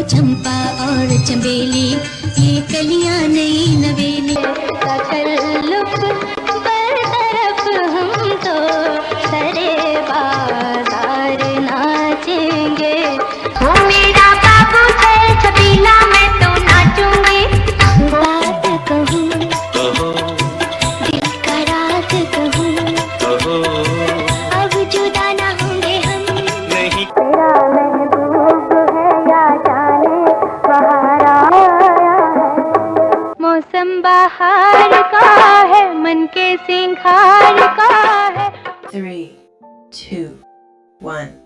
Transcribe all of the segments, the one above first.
चंपा और चमेली ये कलियां नई नवेली तकल्लुफ बरतरफ हम तो सरे बाजार नाचेंगे। हो मेरा बाबू चल छबीला मैं तो नाचूंगी। बात कहूँ दिल का राज कहूँ अब जुदा ना होंगे हम। नहीं तेरा महबूब है या जाने बहार आया है। मौसम बहार का है मन के सिंगार का है। 3, 2, 1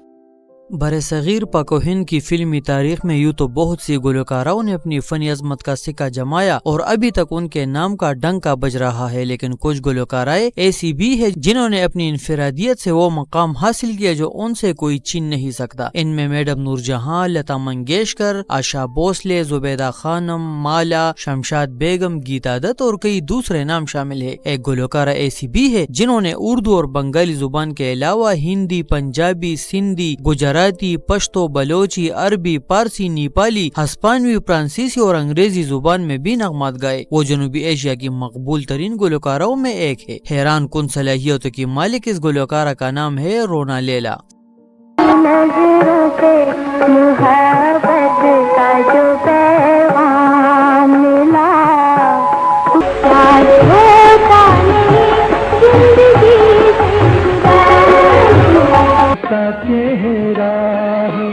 बरसगीर पाक و हिंद की फिल्मी तारीख में यूँ तो बहुत सी गुलकारों ने अपनी फनी अजमत का सिक्का जमाया और अभी तक उनके नाम का डंका बज रहा है, लेकिन कुछ गुलकाराएं ऐसी भी है जिन्होंने अपनी इनफरादियत से वो मकाम हासिल किया जो उनसे कोई छीन नहीं सकता। इनमें मैडम नूरजहां, लता मंगेशकर, आशा भोसले, जुबैदा खानम, माला, शमशाद बेगम, गीता दत्त और कई दूसरे नाम शामिल है। एक गुलकारा ऐसी भी है जिन्होंने उर्दू और बंगाली जुबान के अलावा हिंदी, पंजाबी, सिंधी, गुजराती, पश्तो, बलोची, अरबी, पारसी, नेपाली, हिस्पानवी, फ्रांसीसी और अंग्रेजी जुबान में भी नगमात गाए। वो जनूबी एशिया की मकबूल तरीन गुलकारों में एक है। हैरान कुन सलाहियतों की मालिक इस गुलकारा का नाम है रोना लैला। चेहरा है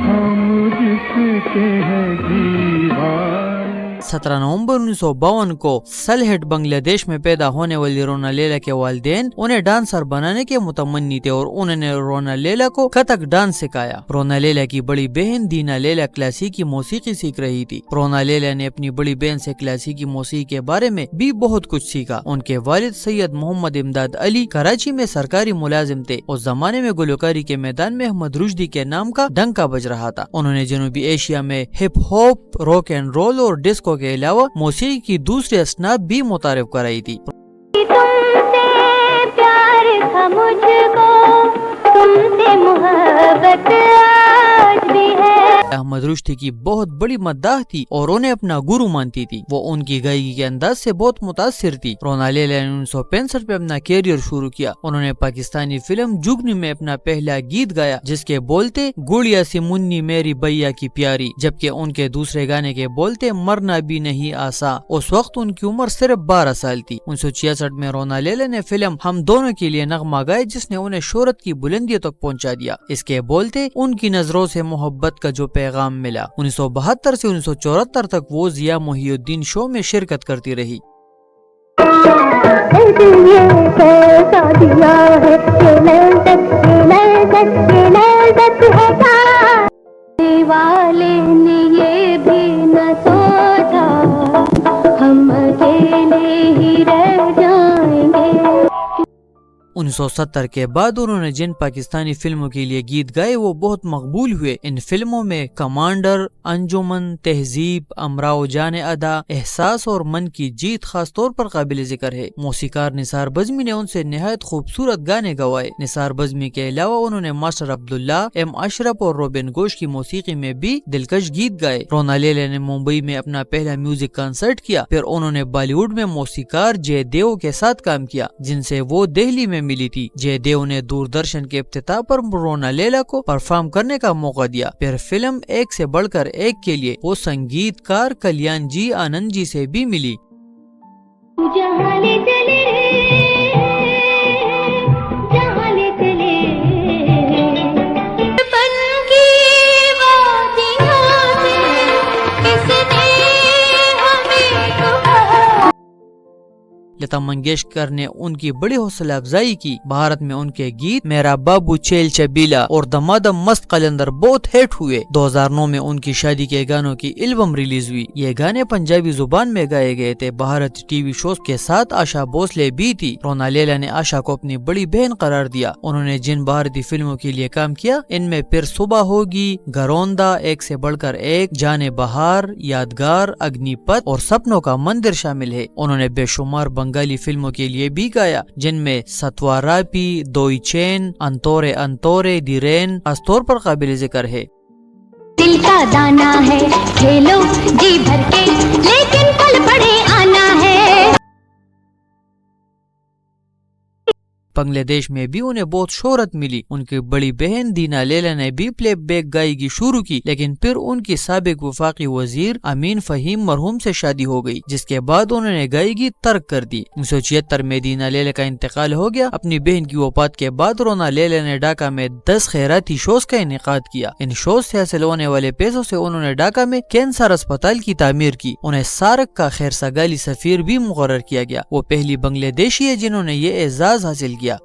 हम जिसके हैं दीवाने। 17 नवंबर 1952 को सलहेट बांग्लादेश में पैदा होने वाली रोना लैला के वालिदैन उन्हें डांसर बनाने के मुतमन्नी थे और उन्होंने रोना लैला को कथक डांस सिखाया। रोना लैला की बड़ी बहन दीना लैला क्लासिकी मौसीकी सीख रही थी। रोना लैला ने अपनी बड़ी बहन से क्लासिकी मौसीकी के बारे में भी बहुत कुछ सीखा। उनके वालिद सैयद मोहम्मद इमदाद अली कराची में सरकारी मुलाजिम थे। उस जमाने में गुलकारी के मैदान में अहमद रुश्दी के नाम का डंका बज रहा था। उन्होंने जनूबी एशिया में hip hop, rock and roll और डिस्को के अलावा मौसीकी की दूसरी असनाफ भी मुतारिफ कराई थी। तुमसे प्यार था मुझको, तुमसे मोहब्बत आज भी है। अहमद रुश्दी की बहुत बड़ी मद्दाह थी और उन्हें अपना गुरु मानती थी। वो उनकी गायकी के अंदाज से बहुत मुतासिर थी। रोना लैला ने 1965 में अपना कैरियर शुरू किया। उन्होंने पाकिस्तानी फिल्म जुगनी में अपना पहला गीत गाया जिसके बोलते गुड़िया सी मुन्नी मेरी बैया की प्यारी, जबकि उनके दूसरे गाने के बोलते मरना भी नहीं आसा। उस वक्त उनकी उम्र सिर्फ 12 साल थी। 1966 में रोना लैला ने फिल्म हम दोनों के लिए नगमा गाया जिसने उन्हें शोहरत की बुलंदियों तक पहुंचा दिया। इसके बोलते उनकी नजरों से मोहब्बत का जो पैगाम मिला। 1972 से 1974 तक वो जिया मोहिउद्दीन शो में शिरकत करती रही। वाले ने ये भी न सोचा हम अकेले ही रह जाएंगे। 1970 के बाद उन्होंने जिन पाकिस्तानी फिल्मों के लिए गीत गाए वो बहुत मकबूल हुए। इन फिल्मों में कमांडर, अंजुमन, तहजीब, अमराओ जाने अदा, एहसास और मन की जीत खास तौर पर काबिल जिक्र है। मौसीकार निसार बज़मी ने उनसे निहायत खूबसूरत गाने गवाए। निसार बज़मी के अलावा उन्होंने मास्टर अब्दुल्ला, एम अशरफ और रोबिन गोश की मौसीकी में भी दिलकश गीत गाए। रोना लैला ने मुंबई में अपना पहला म्यूजिक कंसर्ट किया। फिर उन्होंने बॉलीवुड में मौसीकार जयदेव के साथ काम किया जिनसे वो दिल्ली में मिली थी। जयदेव ने दूरदर्शन के इफ्तिताह पर रोना लैला को परफॉर्म करने का मौका दिया। फिर फिल्म एक से बढ़कर एक के लिए वो संगीतकार कल्याण जी आनंद जी से भी मिली। लता मंगेशकर ने उनकी बड़ी हौसला अफजाई की। भारत में उनके गीत मेरा बाबू चेल चबीला और दमादम मस्त कलंदर बहुत हिट हुए। 2009 में उनकी शादी के गानों की एल्बम रिलीज हुई। ये गाने पंजाबी जुबान में गाए गए थे। भारतीय टीवी शोज के साथ आशा भोसले भी थी। रोना लैला ने आशा को अपनी बड़ी बहन करार दिया। उन्होंने जिन भारतीय फिल्मों के लिए काम किया इनमें फिर सुबह होगी, घरौंदा, एक से बढ़कर एक, जाने बहार, यादगार, अग्निपथ और सपनों का मंदिर शामिल है। उन्होंने बेशुमार بنگالی فلموں کے لیے بھی گایا، جن میں ستوارا پی، دوئی چین، انتورے انتورے، دیرین خاص طور پر قابل ذکر ہے۔ دل کا دانا ہے کھیلو جی بھر کے لیکن پل پڑے آنا ہے۔ بنگلہ دیش میں بھی انہیں بہت شہرت ملی۔ ان کی بڑی بہن دینا لیلا نے بھی پلے بیک گائیگی شروع کی، لیکن پھر ان کی سابق وفاقی وزیر امین فہیم مرحوم سے شادی ہو گئی، جس کے بعد انہوں نے گائیگی ترک کر دی۔ 1976 میں دینا لیلا کا انتقال ہو گیا۔ اپنی بہن کی وفات کے بعد رونا لیلا نے ڈھاکہ میں 10 خیراتی شوز کا انعقاد کیا۔ ان شوز سے حاصل ہونے والے پیسوں سے انہوں نے ڈھاکہ میں کینسر اسپتال کی تعمیر کی۔ انہیں سارک کا خیر سگالی سفیر بھی مقرر کیا گیا۔ وہ پہلی بنگلہ دیشی ہے جنہوں نے یہ اعزاز حاصل کیا۔